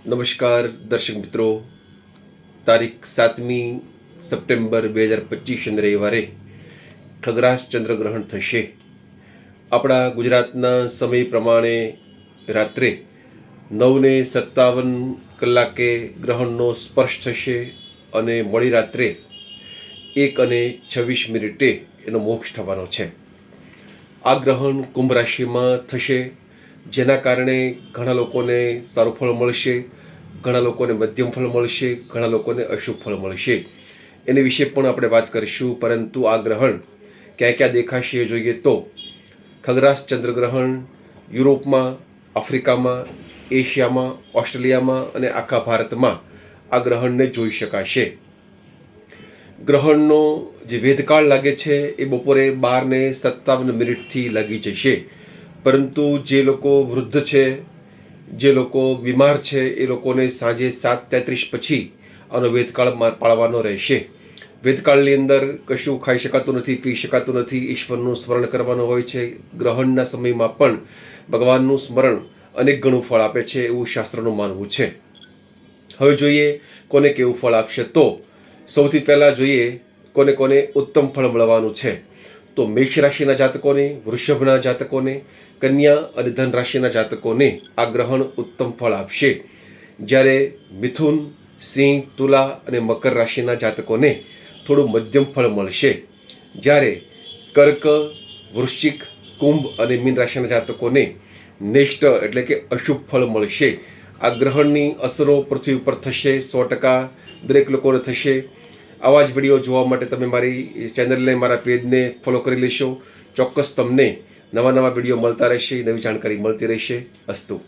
નમસ્કાર દર્શક મિત્રો, તારીખ 7મી સપ્ટેમ્બર 2025 રવિવારે ખગરાસ ચંદ્રગ્રહણ થશે. આપણા ગુજરાતના સમય પ્રમાણે રાત્રે 9:57 ગ્રહણનો સ્પર્શ થશે અને મોડી રાત્રે 1:26 એનો મોક્ષ થવાનો છે. આ ગ્રહણ કુંભ રાશિમાં થશે, જેના કારણે ઘણા લોકોને સારું ફળ મળશે, ઘણા લોકોને મધ્યમ ફળ મળશે, ઘણા લોકોને અશુભ ફળ મળશે. એની વિશે પણ આપણે વાત કરીશું. પરંતુ આ ગ્રહણ ક્યાં ક્યાં દેખાશે એ જોઈએ તો ખગરાસ ચંદ્રગ્રહણ યુરોપમાં, આફ્રિકામાં, એશિયામાં, ઓસ્ટ્રેલિયામાં અને આખા ભારતમાં આ ગ્રહણને જોઈ શકાશે. ગ્રહણનો જે વેદકાળ લાગે છે એ બપોરે 12:57 લાગી જશે. પરંતુ જે લોકો વૃદ્ધ છે, જે લોકો બીમાર છે, એ લોકોને સાંજે 7:33 પછી આનો વેદકાળ પાળવાનો રહેશે. વેદકાળની અંદર કશું ખાઈ શકાતું નથી, પી શકાતું નથી, ઈશ્વરનું સ્મરણ કરવાનું હોય છે. ગ્રહણના સમયમાં પણ ભગવાનનું સ્મરણ અનેક ગણું ફળ આપે છે એવું શાસ્ત્રનું માનવું છે. હવે જોઈએ કોને કેવું ફળ આપશે. તો સૌથી પહેલાં જોઈએ કોને કોને ઉત્તમ ફળ મળવાનું છે. તો મેષ રાશિના જાતકોને, વૃષભના જાતકોને, કન્યા અને ધન રાશિના જાતકોને આ ગ્રહણ ઉત્તમ ફળ આપશે. જ્યારે મિથુન, સિંહ, તુલા અને મકર રાશિના જાતકોને થોડું મધ્યમ ફળ મળશે. જ્યારે કર્ક, વૃશ્ચિક, કુંભ અને મીન રાશિના જાતકોને નેષ્ટ એટલે કે અશુભ ફળ મળશે. આ ગ્રહણની અસરો પૃથ્વી ઉપર થશે, 100% દરેક લોકોને થશે. આવા જ વિડીયો જોવા માટે તમે મારી ચેનલને, મારા પેજને ફોલો કરી લેશો. ચોક્કસ તમને નવા વિડીયો મળતા રહેશે, નવી જાણકારી મળતી રહેશે. અસ્તુ.